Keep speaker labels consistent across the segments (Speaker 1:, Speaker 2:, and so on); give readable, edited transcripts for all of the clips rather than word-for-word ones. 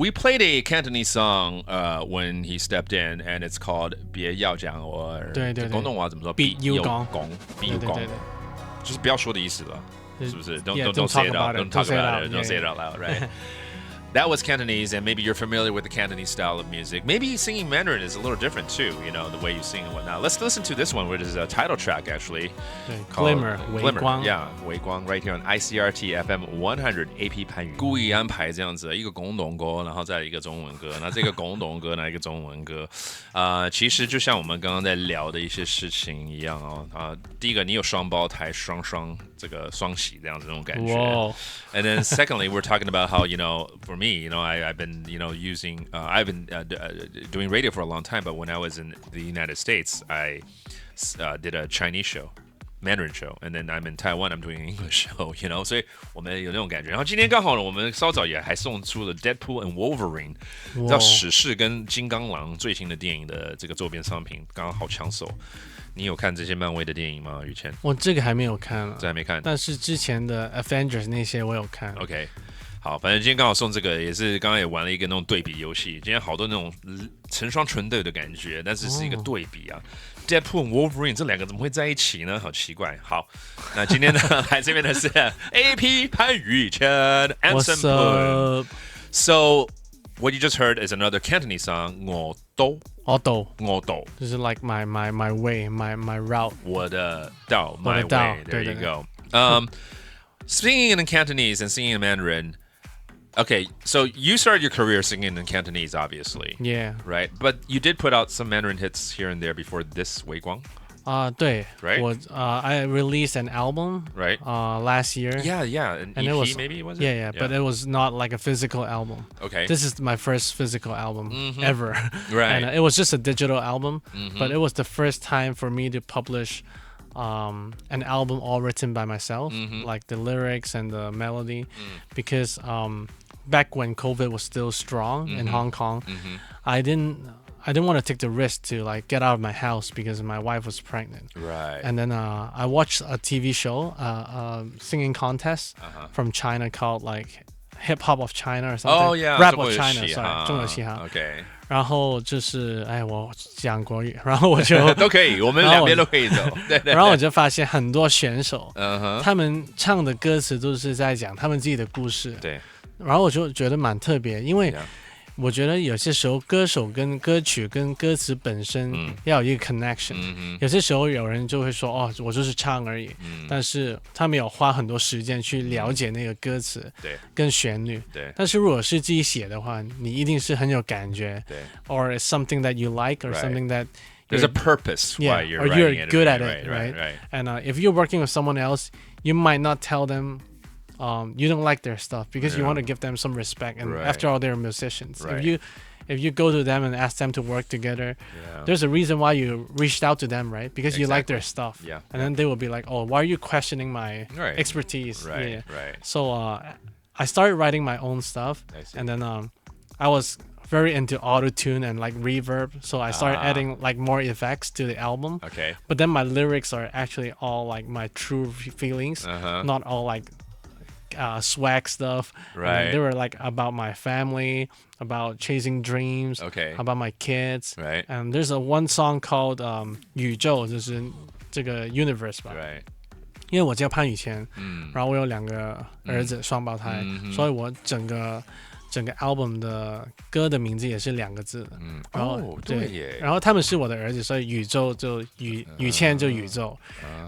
Speaker 1: We played a Cantonese song when he stepped in, and it's called 别要讲我。
Speaker 2: 对，
Speaker 1: 广东话怎么说？
Speaker 2: 別要講，
Speaker 1: 別要講，就是不要說的意思了，是不是？
Speaker 2: Don't
Speaker 1: say it
Speaker 2: talk
Speaker 1: out. Don't talk about it.
Speaker 2: Yeah,
Speaker 1: Don't say it out loud. Right. That was Cantonese, and maybe you're familiar with the Cantonese style of music. Maybe singing Mandarin is a little different too, the way you sing and whatnot. Let's listen to this one, which is a title track actually.
Speaker 2: Glimmer, 微光
Speaker 1: Yeah, 微光 right here on ICRT FM 100 AP 潘宇。故意安排这样子一个广东歌，然后再一个中文歌。那这个广东歌，一个中文歌。其实就像我们刚刚在聊的一些事情一样哦。第一个，你有双胞胎，双这个双喜这样子那种感觉。
Speaker 2: Whoa.
Speaker 1: And then secondly, we're talking about how for me, I've been using I've been doing radio for a long time, but when I was in the United States, I did a Chinese show, Mandarin show, and then I'm in Taiwan, I'm doing an English show, 所以我们有那种感觉。然后今天刚好呢，我们稍早也还送出了 Deadpool and Wolverine， 你知道史诗跟金刚狼最新的电影的这个周边商品，刚刚好抢手。你有看这些漫威的电影吗，宇谦？
Speaker 2: 我这个还没有看了，
Speaker 1: 这还没看，
Speaker 2: 但是之前的 Avengers 那些我有看。
Speaker 1: OK。好，反正今天刚好送这个，也是刚刚也玩了一个那种对比游戏。今天好多那种成双成对的感觉，但是是一个对比啊。Deadpool 和 Wolverine 这两个怎么会在一起呢？好奇怪。好，那今天呢来这边的是 AP 潘宇谦 Anson Poon。So what you just heard is another Cantonese song 我都就是
Speaker 2: like my way, my route.
Speaker 1: 我的道 my way. There you go. Singing in Cantonese and singing in Mandarin.Okay, so you started your career singing in Cantonese, obviously.
Speaker 2: Yeah.
Speaker 1: Right? But you did put out some Mandarin hits here and there before this 微光.
Speaker 2: 对
Speaker 1: Right?
Speaker 2: I released an album
Speaker 1: right?
Speaker 2: Last year.
Speaker 1: Yeah. An
Speaker 2: and
Speaker 1: EP
Speaker 2: it was,
Speaker 1: maybe, was it?
Speaker 2: Yeah, but it was not like a physical album.
Speaker 1: Okay.
Speaker 2: This is my first physical album ever.
Speaker 1: Right.
Speaker 2: And it was just a digital album, but it was the first time for me to publish an album all written by myself, like the lyrics and the melody, because back when COVID was still strong in Hong Kong, I didn't want to take the risk to like get out of my house because my wife was pregnant.
Speaker 1: Right.
Speaker 2: And then I watched a TV show, singing contest from China called like Hip Hop of China or something.
Speaker 1: Oh yeah,
Speaker 2: Rap of China. Sorry, 中国嘻哈。
Speaker 1: Okay.
Speaker 2: 然后就是我讲国语，然后我就
Speaker 1: 都可以，我们两边都可以走。对。
Speaker 2: 然后我就发现很多选手，他们唱的歌词都是在讲他们自己的故事。
Speaker 1: 对。
Speaker 2: 然后我就觉得蛮特别，因为我觉得有些时候歌手跟歌曲跟歌词本身要有一个 connection。有些时候有人就会说我就是唱而已，但是他没有花很多时间去了解那个歌词跟旋律。
Speaker 1: 对。
Speaker 2: 但是如果是自己写的话，你一定是很有感觉。
Speaker 1: 对。
Speaker 2: Or it's something that you like or something that
Speaker 1: there's a purpose why you're
Speaker 2: or
Speaker 1: you're
Speaker 2: good at it, right? And if you're working with someone else, you might not tell them you don't like their stuff because you want to give them some respect, and after all, they're musicians. If you go to them and ask them to work together, there's a reason why you reached out to them, right? Because you like their stuff.
Speaker 1: Yeah.
Speaker 2: And then they will be like, why are you questioning my expertise?
Speaker 1: Right.
Speaker 2: So I started writing my own stuff, and then I was very into auto-tune and like reverb, so I started adding like more effects to the album.
Speaker 1: Okay.
Speaker 2: But then my lyrics are actually all like my true feelings, not all like swag stuff.
Speaker 1: Right.
Speaker 2: They were like about my family, about chasing dreams, about my kids.
Speaker 1: Right.
Speaker 2: And there's one song called 宇宙，就是这个 universe 吧。
Speaker 1: Right.
Speaker 2: 因为我叫潘宇谦，然后我有2个儿子，双胞胎，所以我整个 album 的歌的名字也是2个字。然后对耶，然后他们是我的儿子，所以宇宙就宇谦就宇宙。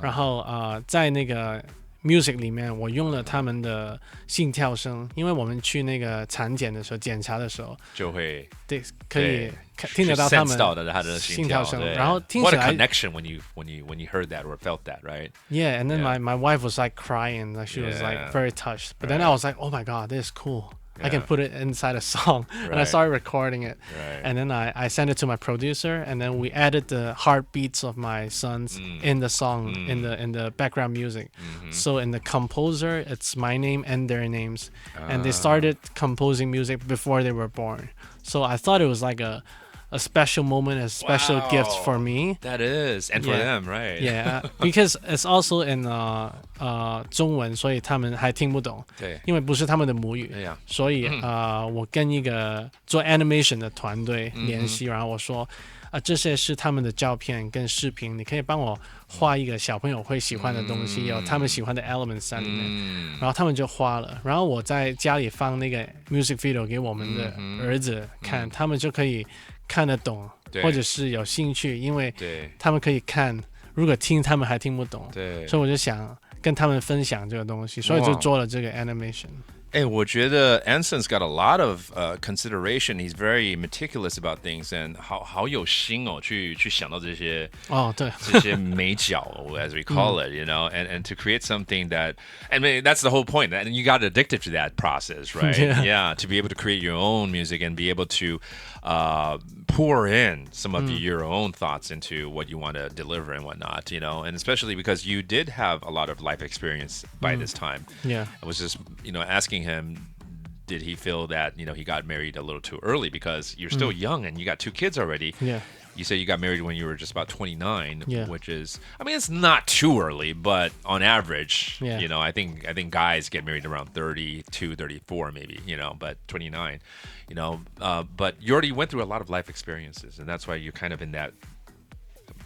Speaker 2: 然后在那个 music 里面我用了他们的心跳声，因为我们去那个产检的时候检查的时候就会对可以听得到他们的心跳声，然后听起来
Speaker 1: What a connection when you heard that or felt that, right?
Speaker 2: Yeah, and then my wife was like crying, like she was like very touched. But then I was like, oh my god, this is cool. I can put it inside a song. And I started recording it. And then I sent it to my producer, and then we added the heartbeats of my sons in the song, in the background music. So in the composer, it's my name and their names. And they started composing music before they were born. So I thought it was like a a special moment, a special gift for me.
Speaker 1: That is, and for them, right?
Speaker 2: Yeah, because it's also in 中文，所以他们还听不懂。
Speaker 1: 对，
Speaker 2: 因为不是他们的母语，所以我跟一个做 animation 的团队联系，然后我说这些是他们的照片跟视频，你可以帮我画一个小朋友会喜欢的东西，有他们喜欢的 elements 在里面，然后他们就画了，然后我在家里放那个 music video 给我们的儿子看，他们就可以看得懂，或者是有兴趣，因为他们可以看，如果听他们还听不懂，所以我就想跟他们分享这个东西，所以就做了这个 animation。
Speaker 1: 我觉得 Anson's got a lot of consideration. He's very meticulous about things, and 好有心哦，去想到这些这些美角 as we call it, you know, and to create something that, I mean, that's the whole point. And you got addicted to that process, right? Yeah, to be able to create your own music and be able to pour in some of your own thoughts into what you want to deliver and whatnot, you know, and especially because you did have a lot of life experience by this time.
Speaker 2: Yeah,
Speaker 1: I was just, you know, asking him, did he feel that, you know, he got married a little too early because you're still young and you got 2 kids already.
Speaker 2: Yeah.
Speaker 1: You said you got married when you were just about 29, which is, I mean, it's not too early, but on average, you know, I think guys get married around 32, 34 maybe, you know, but 29, you know, but you already went through a lot of life experiences, and that's why you're kind of in that,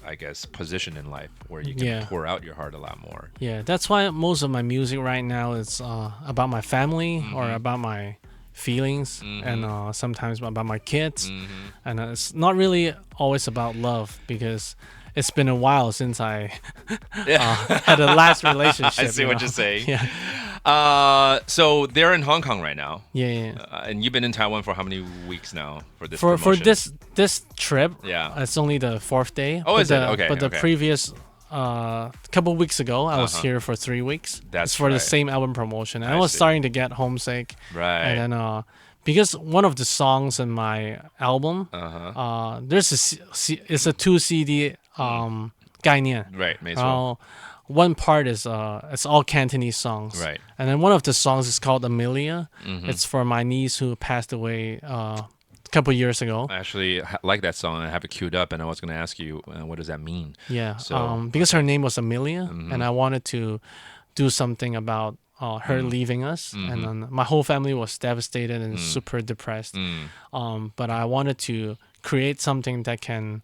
Speaker 1: I guess, position in life where you can pour out your heart a lot more.
Speaker 2: Yeah, that's why most of my music right now is about my family or about my feelings and sometimes about my kids, and it's not really always about love because it's been a while since I had a last relationship.
Speaker 1: I see what you're saying.
Speaker 2: Yeah.
Speaker 1: So they're in Hong Kong right now.
Speaker 2: Yeah.
Speaker 1: And you've been in Taiwan for how many weeks now for this
Speaker 2: for
Speaker 1: promotion?
Speaker 2: this trip?
Speaker 1: Yeah.
Speaker 2: It's only the 4th day.
Speaker 1: Oh, is it? Okay.
Speaker 2: But the previous couple weeks ago, I was here for 3 weeks.
Speaker 1: That's
Speaker 2: for the same album promotion. And I was starting to get homesick.
Speaker 1: Right.
Speaker 2: And then because one of the songs in my album, there's it's a 2 CD 概念.
Speaker 1: Right, 没错.
Speaker 2: One part is it's all Cantonese songs.
Speaker 1: Right.
Speaker 2: And then one of the songs is called Amelia. It's for my niece who passed away a couple years ago.
Speaker 1: I actually like that song. I have it queued up, and I was going to ask you, what does that mean?
Speaker 2: Yeah. So, because her name was Amelia, and I wanted to do something about her leaving us, and then my whole family was devastated and super depressed. But I wanted to create something that can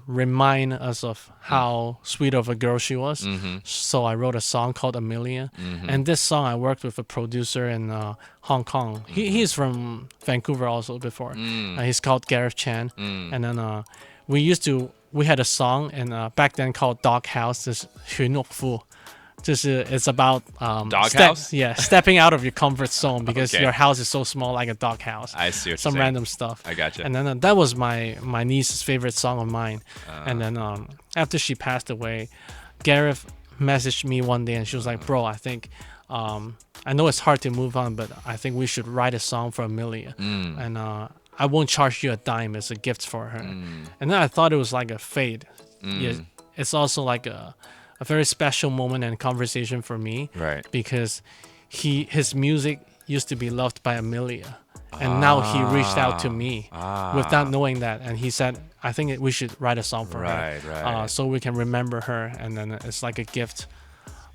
Speaker 2: remind us of how sweet of a girl she was. So I wrote a song called Amelia, and this song I worked with a producer in Hong Kong. He's from Vancouver also before. He's called Gareth Chan, and then we had a song and back then called Doghouse. This 巡乐妇. It's about
Speaker 1: doghouse?
Speaker 2: Stepping out of your comfort zone because your house is so small, like a doghouse.
Speaker 1: I see what
Speaker 2: some
Speaker 1: you're
Speaker 2: random stuff.
Speaker 1: I gotcha.
Speaker 2: And then that was my niece's favorite song of mine. And then after she passed away, Gareth messaged me one day and she was like, "Bro, I think I know it's hard to move on, but I think we should write a song for Amelia, and I won't charge you a dime as a gift for her." And then I thought it was like a fate. It's also like a very special moment and conversation for me,
Speaker 1: right?
Speaker 2: Because his music used to be loved by Amelia, and now he reached out to me without knowing that, and he said, "I think we should write a song for her, so we can remember her, and then it's like a gift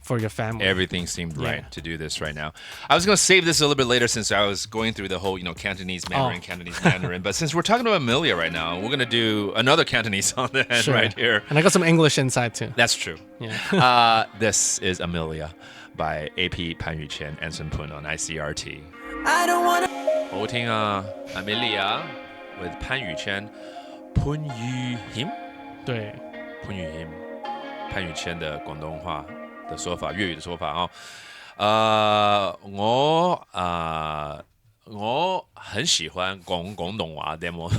Speaker 2: for your family."
Speaker 1: Everything seemed right to do this right now. I was going to save this a little bit later since I was going through the whole, Cantonese Mandarin. But since we're talking about Amelia right now, we're going to do another Cantonese song right here.
Speaker 2: And I got some English inside too.
Speaker 1: That's true.
Speaker 2: Yeah.
Speaker 1: This is Amelia by AP 潘宇谦 Anson Poon on ICRT.
Speaker 3: I don't wanna
Speaker 1: 好聽啊 Amelia with 潘宇谦 潘宇謙
Speaker 2: 对
Speaker 1: 潘宇謙潘宇謙的廣東話的說法，粵語的說法我很喜歡廣東話 demo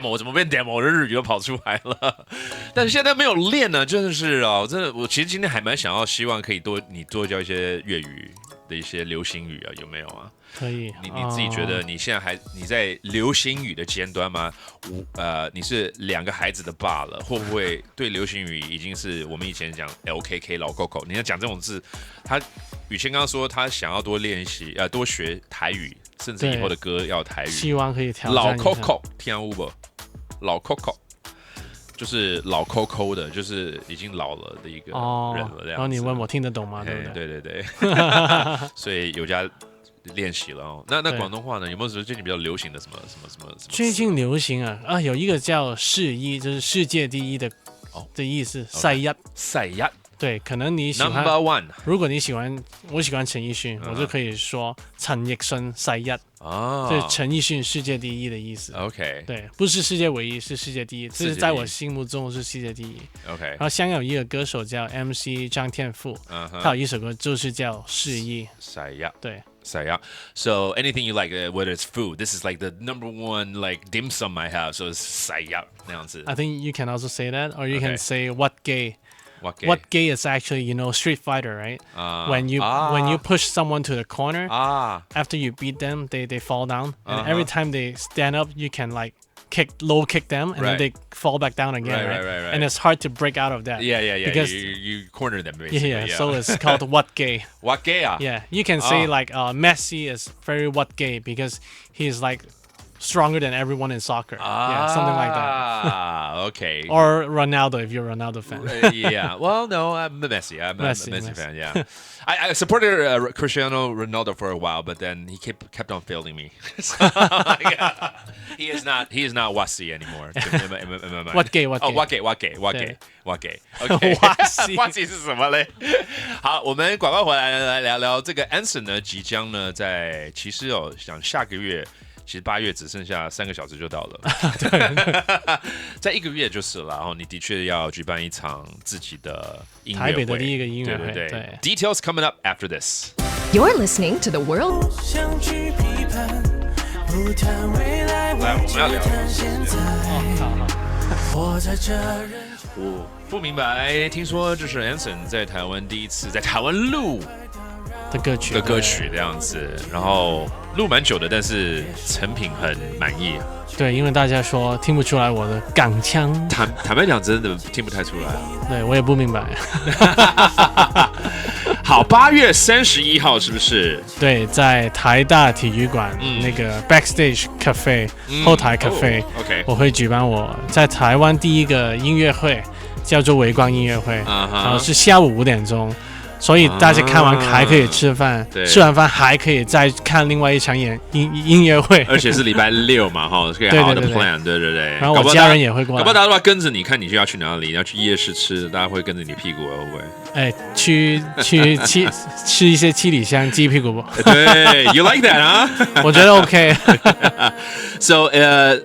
Speaker 1: 我怎麼變 demo 的日語又跑出來了？但是現在沒有練呢，真的是我其實今天還蠻想要希望可以你多教一些粵語的一些流行語啊，有沒有啊？
Speaker 2: 可以。
Speaker 1: 你自己覺得你現在你在流行語的尖端嗎？你是2個孩子的爸了，會不會對流行語已經是我們以前講 LKK 老 Coco？ 你要講這種字，宇謙剛剛說他想要多練習，多學台語，甚至以後的歌要台語。
Speaker 2: 希望可以挑戰一下。
Speaker 1: 老 Coco 聽有無？老 Coco。就是老抠抠的，就是已经老了的一个人了这样子。
Speaker 2: 然后你问我听得懂吗？对不
Speaker 1: 对？对，所以有加练习了哦。那广东话呢？有没有最近比较流行的什么？
Speaker 2: 最近流行啊，有一个叫世一，就是世界第一的意思，世一。
Speaker 1: 世一。
Speaker 2: 对，可能你喜欢
Speaker 1: Number One。
Speaker 2: 如果你喜欢，我喜欢陈奕迅，我就可以说陈奕迅世一。就是陈奕迅世界第一的意思。
Speaker 1: OK。
Speaker 2: 对，不是世界唯一，是世界第一。这是在我心目中是世界第一。
Speaker 1: OK。
Speaker 2: 然后香港有一个歌手叫 MC 张天赋，他有一首歌就是叫世一。
Speaker 1: 世一。
Speaker 2: 对。
Speaker 1: So anything you like, whether it's food, this is like the number one like dim sum I have. So it's 世一那样子。
Speaker 2: I think you can also say that, or you can say what gay.
Speaker 1: What
Speaker 2: gay is actually, Street Fighter, right? When you push someone to the corner, after you beat them, they fall down, and every time they stand up, you can like low kick them, and then they fall back down again, right? And it's hard to break out of that.
Speaker 1: Yeah.
Speaker 2: Because
Speaker 1: you corner them basically.
Speaker 2: Yeah. So it's called what gay.
Speaker 1: What gay?
Speaker 2: Yeah, you can say like Messi is very what gay because he's like stronger than everyone in soccer. Yeah, something like that.
Speaker 1: Okay.
Speaker 2: Or Ronaldo if you're a Ronaldo fan.
Speaker 1: Yeah. Well, no, I'm a Messi. I'm a Messi fan. Yeah. I supported Cristiano Ronaldo for a while, but then he kept on failing me. So, he is not Wasi anymore.
Speaker 2: What gay?
Speaker 1: Oh, what gay? Okay. Wasi 是什么嘞？好，我们广告回来聊聊这个 Anson 呢，即将呢在其实想下个月。其实8月只剩下3个小时就到了，对，在1个月就是了。然后你的确要举办一场自己的音乐会，
Speaker 2: 台北的第一个音乐会。
Speaker 1: 对。Details coming up after this.
Speaker 3: You're listening to the world.
Speaker 1: 来，我们要聊。我不明白，听说这是 Anson 在台湾第一次在台湾录
Speaker 2: 的歌曲
Speaker 1: 这样子，然后录蛮久的，但是成品很满意。
Speaker 2: 对，因为大家说听不出来我的港腔，
Speaker 1: 坦白讲，真的听不太出来。
Speaker 2: 对，我也不明白。
Speaker 1: 好，8月31号是不是？
Speaker 2: 对，在台大体育馆那个 Backstage Cafe 后台 Cafe，我会举办我在台湾第一个音乐会，叫做微光音乐会，然后是下午5点钟。所以大家看完还可以吃饭，吃完饭还可以再看另外一场音乐会，
Speaker 1: 而且是礼拜6嘛，可以好好的 plan， 对。
Speaker 2: 然后我家人也会过来，
Speaker 1: 搞不好大家都要跟着你，看你就要去哪里，要去夜市吃，大家会跟着你屁股，会不会？去吃一些七里香鸡屁股不？对 ，You like that 啊？
Speaker 2: 我觉得 OK。So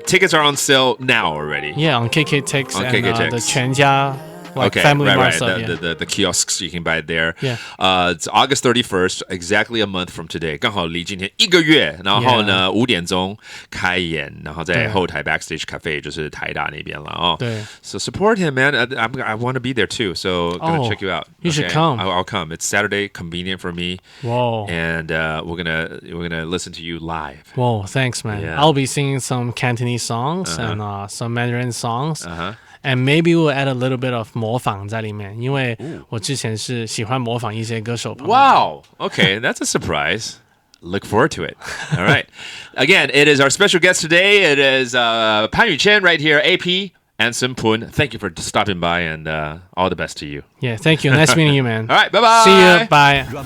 Speaker 1: tickets are on sale now already.
Speaker 2: Yeah, on KKTix and the 全家。Like family
Speaker 1: right.
Speaker 2: Market,
Speaker 1: the kiosks you can buy it there.
Speaker 2: Yeah.
Speaker 1: It's August 31st, exactly a month from today. 刚好离今天1个月。然后呢，5点钟开演，然后在后台 Backstage Cafe 就是台大那边了哦。
Speaker 2: 对。
Speaker 1: So support him, man. I want to be there too. So gonna check you out.
Speaker 2: You should come.
Speaker 1: I'll come. It's Saturday, convenient for me.
Speaker 2: Whoa.
Speaker 1: And we're gonna listen to you live.
Speaker 2: Whoa, thanks, man.
Speaker 1: Yeah.
Speaker 2: I'll be singing some Cantonese songs and some Mandarin songs. And maybe we'll add a little bit of 模仿在里面，因为我之前是喜欢模仿一些歌手朋友。
Speaker 1: Wow, okay, that's a surprise. Look forward to it. All right. Again, it is our special guest today. It is Pan Yu Chen right here, AP, Anson Poon. Thank you for stopping by and all the best to you.
Speaker 2: Yeah, thank you. Nice meeting you, man.
Speaker 1: All right, bye-bye.
Speaker 2: See you. Bye.